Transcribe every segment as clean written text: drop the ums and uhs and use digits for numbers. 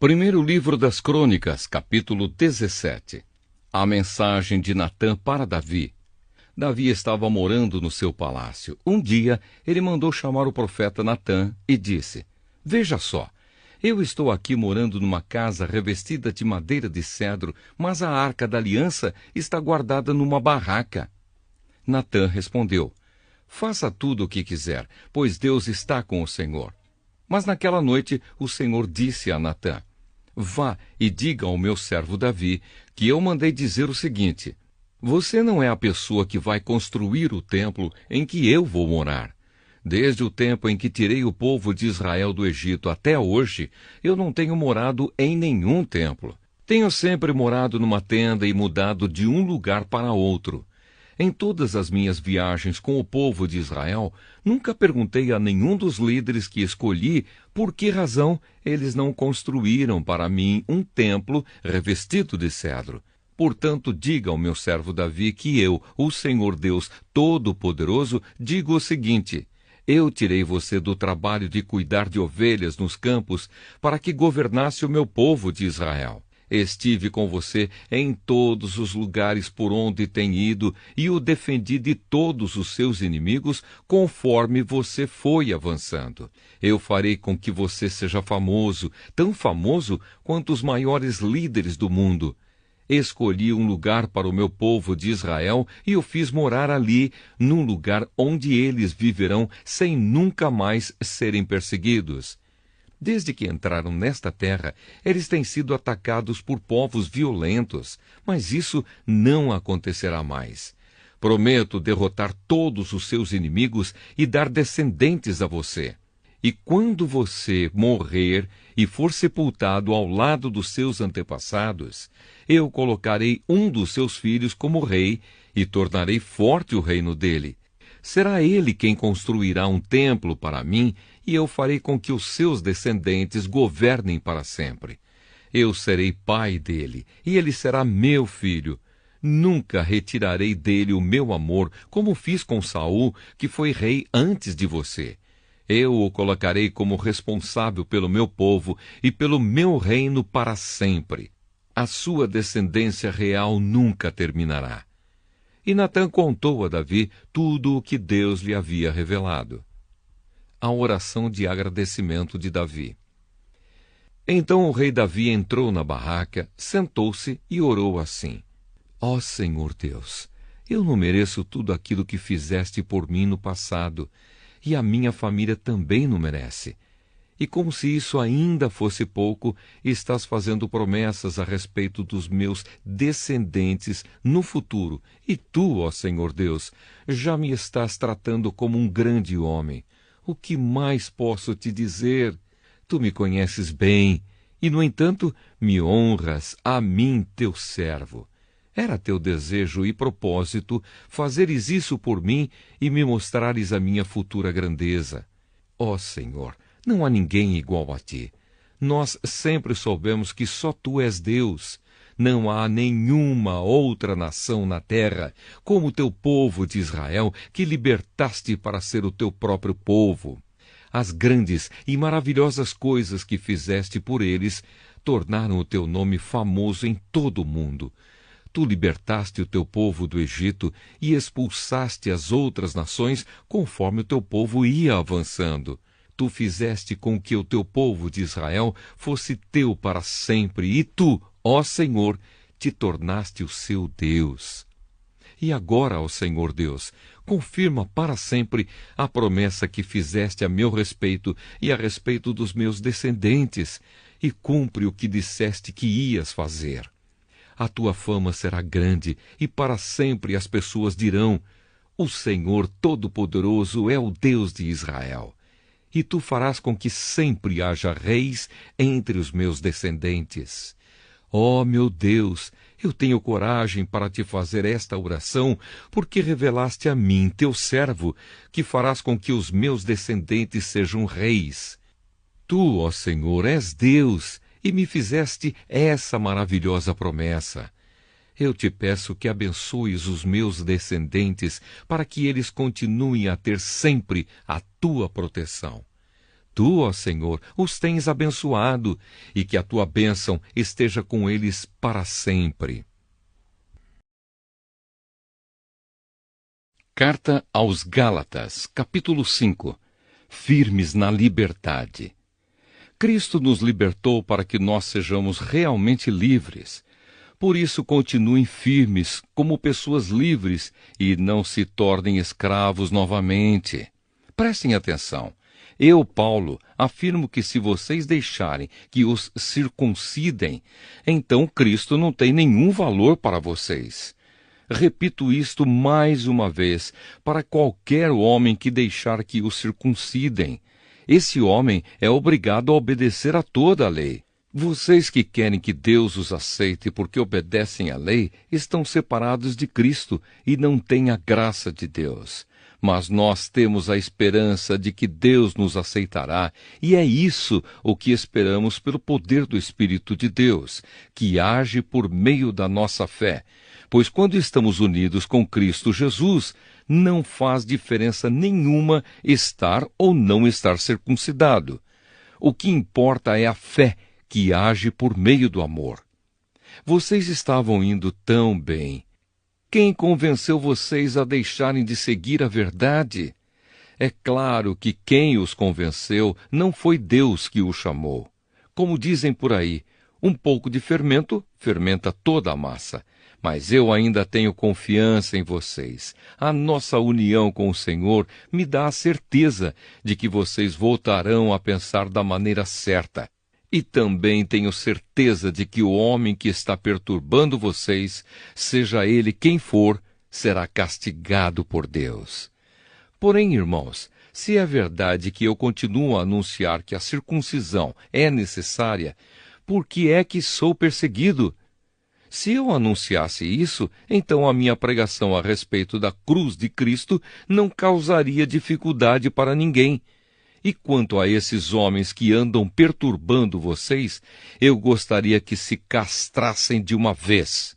Primeiro livro das Crônicas, capítulo 17. A mensagem de Natã para Davi. Davi estava morando no seu palácio. Um dia, ele mandou chamar o profeta Natã e disse: Veja só, eu estou aqui morando numa casa revestida de madeira de cedro, mas a arca da aliança está guardada numa barraca. Natã respondeu: Faça tudo o que quiser, pois Deus está com o Senhor. Mas naquela noite o Senhor disse a Natã: Vá e diga ao meu servo Davi que eu mandei dizer o seguinte: Você não é a pessoa que vai construir o templo em que eu vou morar. Desde o tempo em que tirei o povo de Israel do Egito até hoje, eu não tenho morado em nenhum templo. Tenho sempre morado numa tenda e mudado de um lugar para outro. Em todas as minhas viagens com o povo de Israel, nunca perguntei a nenhum dos líderes que escolhi por que razão eles não construíram para mim um templo revestido de cedro. Portanto, diga ao meu servo Davi que eu, o Senhor Deus Todo-Poderoso, digo o seguinte: Eu tirei você do trabalho de cuidar de ovelhas nos campos para que governasse o meu povo de Israel. Estive com você em todos os lugares por onde tem ido e o defendi de todos os seus inimigos conforme você foi avançando. Eu farei com que você seja famoso, tão famoso quanto os maiores líderes do mundo. Escolhi um lugar para o meu povo de Israel e o fiz morar ali, num lugar onde eles viverão sem nunca mais serem perseguidos. Desde que entraram nesta terra, eles têm sido atacados por povos violentos, mas isso não acontecerá mais. Prometo derrotar todos os seus inimigos e dar descendentes a você. E quando você morrer e for sepultado ao lado dos seus antepassados, eu colocarei um dos seus filhos como rei e tornarei forte o reino dele. Será ele quem construirá um templo para mim, e eu farei com que os seus descendentes governem para sempre. Eu serei pai dele, e ele será meu filho. Nunca retirarei dele o meu amor, como fiz com Saul, que foi rei antes de você. Eu o colocarei como responsável pelo meu povo e pelo meu reino para sempre. A sua descendência real nunca terminará. E Natã contou a Davi tudo o que Deus lhe havia revelado. A oração de agradecimento de Davi. Então o rei Davi entrou na barraca, sentou-se e orou assim: Ó Senhor Deus, eu não mereço tudo aquilo que fizeste por mim no passado, e a minha família também não merece. E como se isso ainda fosse pouco, estás fazendo promessas a respeito dos meus descendentes no futuro. E tu, ó Senhor Deus, já me estás tratando como um grande homem. O que mais posso te dizer? Tu me conheces bem, e, no entanto, me honras a mim, teu servo. Era teu desejo e propósito fazeres isso por mim e me mostrares a minha futura grandeza. Ó Senhor, não há ninguém igual a ti. Nós sempre soubemos que só tu és Deus. Não há nenhuma outra nação na terra como o teu povo de Israel, que libertaste para ser o teu próprio povo. As grandes e maravilhosas coisas que fizeste por eles tornaram o teu nome famoso em todo o mundo. Tu libertaste o teu povo do Egito e expulsaste as outras nações conforme o teu povo ia avançando. Tu fizeste com que o teu povo de Israel fosse teu para sempre, e tu, ó Senhor, te tornaste o seu Deus. E agora, ó Senhor Deus, confirma para sempre a promessa que fizeste a meu respeito e a respeito dos meus descendentes, e cumpre o que disseste que ias fazer. A tua fama será grande, e para sempre as pessoas dirão: O Senhor Todo-Poderoso é o Deus de Israel. E tu farás com que sempre haja reis entre os meus descendentes. Ó meu Deus, eu tenho coragem para te fazer esta oração, porque revelaste a mim, teu servo, que farás com que os meus descendentes sejam reis. Tu, ó Senhor, és Deus, e me fizeste essa maravilhosa promessa. Eu te peço que abençoes os meus descendentes, para que eles continuem a ter sempre a tua proteção. tu, ó Senhor, os tens abençoado, e que a tua bênção esteja com eles para sempre. Carta aos Gálatas, capítulo 5. Firmes na liberdade. Cristo nos libertou para que nós sejamos realmente livres. Por isso, continuem firmes como pessoas livres e não se tornem escravos novamente. Prestem atenção. Eu, Paulo, afirmo que se vocês deixarem que os circuncidem, então Cristo não tem nenhum valor para vocês. Repito isto mais uma vez, para qualquer homem que deixar que o circuncidem. Esse homem é obrigado a obedecer a toda a lei. Vocês que querem que Deus os aceite porque obedecem à lei, estão separados de Cristo e não têm a graça de Deus. Mas nós temos a esperança de que Deus nos aceitará, e é isso o que esperamos pelo poder do Espírito de Deus, que age por meio da nossa fé. Pois quando estamos unidos com Cristo Jesus, não faz diferença nenhuma estar ou não estar circuncidado. O que importa é a fé que age por meio do amor. Vocês estavam indo tão bem. Quem convenceu vocês a deixarem de seguir a verdade? É claro que quem os convenceu não foi Deus que os chamou. Como dizem por aí, um pouco de fermento fermenta toda a massa. Mas eu ainda tenho confiança em vocês. A nossa união com o Senhor me dá a certeza de que vocês voltarão a pensar da maneira certa. E também tenho certeza de que o homem que está perturbando vocês, seja ele quem for, será castigado por Deus. Porém, irmãos, se é verdade que eu continuo a anunciar que a circuncisão é necessária, por que é que sou perseguido? Se eu anunciasse isso, então a minha pregação a respeito da cruz de Cristo não causaria dificuldade para ninguém. E quanto a esses homens que andam perturbando vocês, eu gostaria que se castrassem de uma vez.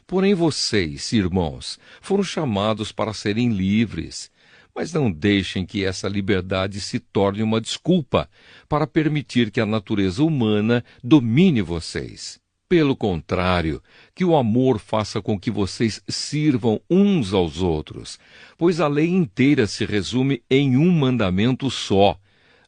Porém vocês, irmãos, foram chamados para serem livres. Mas não deixem que essa liberdade se torne uma desculpa para permitir que a natureza humana domine vocês. Pelo contrário, que o amor faça com que vocês sirvam uns aos outros, pois a lei inteira se resume em um mandamento só: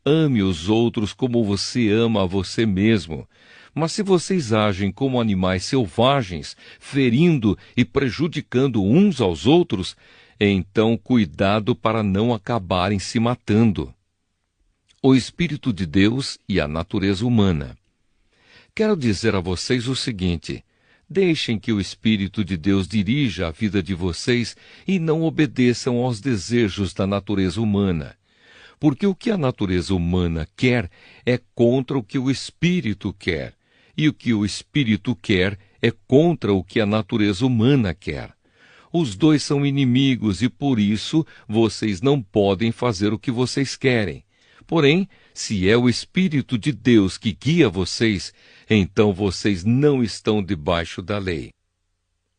ame os outros como você ama a você mesmo. Mas se vocês agem como animais selvagens, ferindo e prejudicando uns aos outros, então cuidado para não acabarem se matando. O Espírito de Deus e a natureza humana. Quero dizer a vocês o seguinte: deixem que o Espírito de Deus dirija a vida de vocês e não obedeçam aos desejos da natureza humana. Porque o que a natureza humana quer é contra o que o Espírito quer, e o que o Espírito quer é contra o que a natureza humana quer. Os dois são inimigos e por isso vocês não podem fazer o que vocês querem. Porém, se é o Espírito de Deus que guia vocês, então vocês não estão debaixo da lei.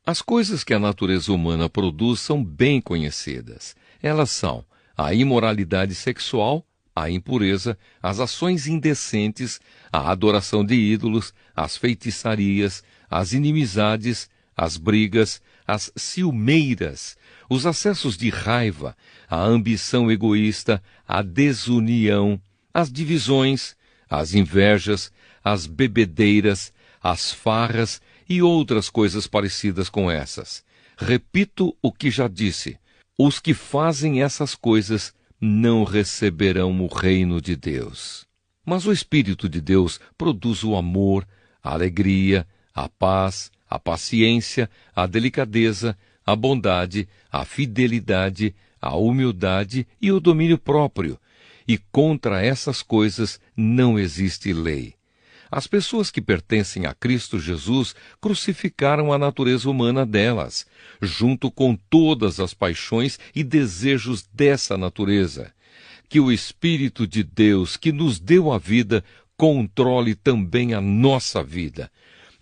As coisas que a natureza humana produz são bem conhecidas. Elas são a imoralidade sexual, a impureza, as ações indecentes, a adoração de ídolos, as feitiçarias, as inimizades, as brigas, as ciumeiras, os acessos de raiva, a ambição egoísta, a desunião, as divisões, as invejas, as bebedeiras, as farras e outras coisas parecidas com essas. Repito o que já disse: os que fazem essas coisas não receberão o reino de Deus. Mas o Espírito de Deus produz o amor, a alegria, a paz, a paciência, a delicadeza, a bondade, a fidelidade, a humildade e o domínio próprio. E contra essas coisas não existe lei. As pessoas que pertencem a Cristo Jesus crucificaram a natureza humana delas, junto com todas as paixões e desejos dessa natureza. Que o Espírito de Deus, que nos deu a vida, controle também a nossa vida.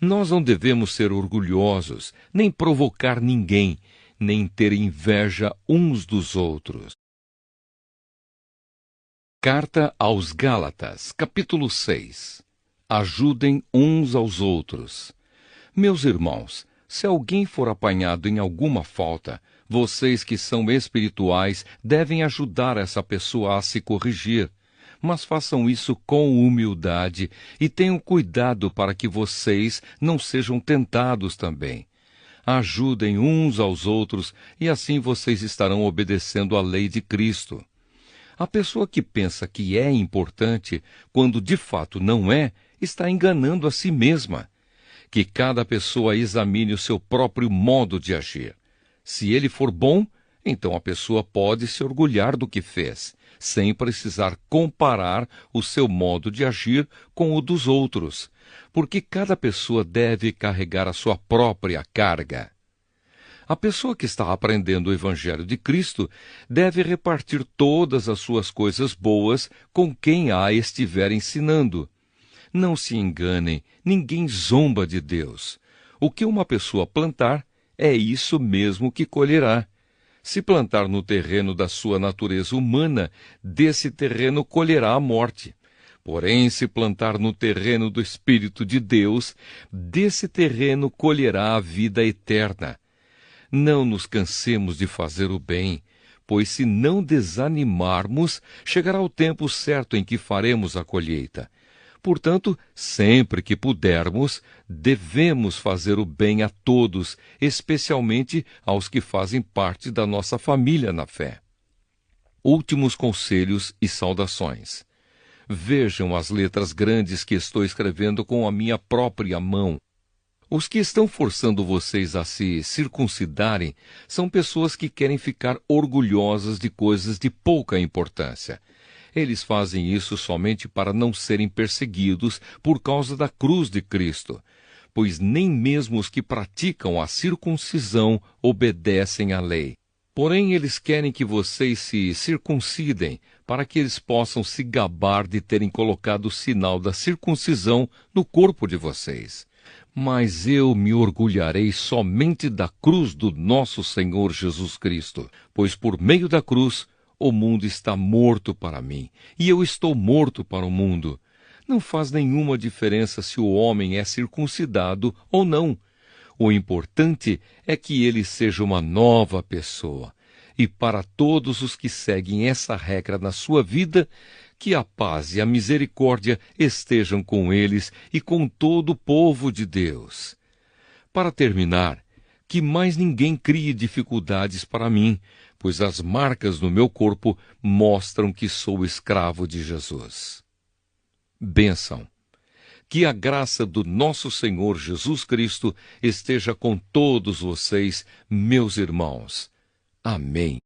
Nós não devemos ser orgulhosos, nem provocar ninguém, nem ter inveja uns dos outros. Carta aos Gálatas, capítulo 6. Ajudem uns aos outros. Meus irmãos, se alguém for apanhado em alguma falta, vocês que são espirituais devem ajudar essa pessoa a se corrigir. Mas façam isso com humildade e tenham cuidado para que vocês não sejam tentados também. Ajudem uns aos outros e assim vocês estarão obedecendo à lei de Cristo. A pessoa que pensa que é importante, quando de fato não é, está enganando a si mesma. Que cada pessoa examine o seu próprio modo de agir. Se ele for bom, então a pessoa pode se orgulhar do que fez, sem precisar comparar o seu modo de agir com o dos outros, porque cada pessoa deve carregar a sua própria carga. A pessoa que está aprendendo o Evangelho de Cristo deve repartir todas as suas coisas boas com quem a estiver ensinando. Não se enganem, ninguém zomba de Deus. O que uma pessoa plantar, é isso mesmo que colherá. Se plantar no terreno da sua natureza humana, desse terreno colherá a morte. Porém, se plantar no terreno do Espírito de Deus, desse terreno colherá a vida eterna. Não nos cansemos de fazer o bem, pois se não desanimarmos, chegará o tempo certo em que faremos a colheita. Portanto, sempre que pudermos, devemos fazer o bem a todos, especialmente aos que fazem parte da nossa família na fé. Últimos conselhos e saudações. Vejam as letras grandes que estou escrevendo com a minha própria mão. Os que estão forçando vocês a se circuncidarem são pessoas que querem ficar orgulhosas de coisas de pouca importância. Eles fazem isso somente para não serem perseguidos por causa da cruz de Cristo, pois nem mesmo os que praticam a circuncisão obedecem à lei. Porém, eles querem que vocês se circuncidem, para que eles possam se gabar de terem colocado o sinal da circuncisão no corpo de vocês. Mas eu me orgulharei somente da cruz do nosso Senhor Jesus Cristo, pois por meio da cruz o mundo está morto para mim, e eu estou morto para o mundo. Não faz nenhuma diferença se o homem é circuncidado ou não. O importante é que ele seja uma nova pessoa. E para todos os que seguem essa regra na sua vida, que a paz e a misericórdia estejam com eles e com todo o povo de Deus. Para terminar, que mais ninguém crie dificuldades para mim, pois as marcas no meu corpo mostram que sou escravo de Jesus. Bênção. Que a graça do nosso Senhor Jesus Cristo esteja com todos vocês, meus irmãos. Amém.